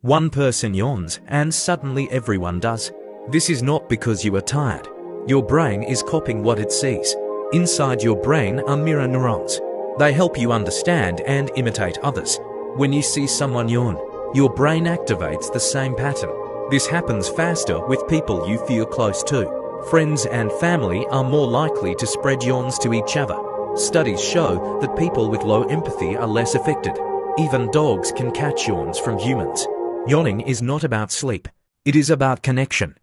One person yawns, and suddenly everyone does. This is not because you are tired. Your brain is copying what it sees. Inside your brain are mirror neurons. They help you understand and imitate others. When you see someone yawn, your brain activates the same pattern. This happens faster with people you feel close to. Friends and family are more likely to spread yawns to each other. Studies show that people with low empathy are less affected. Even dogs can catch yawns from humans. Yawning is not about sleep. It is about connection.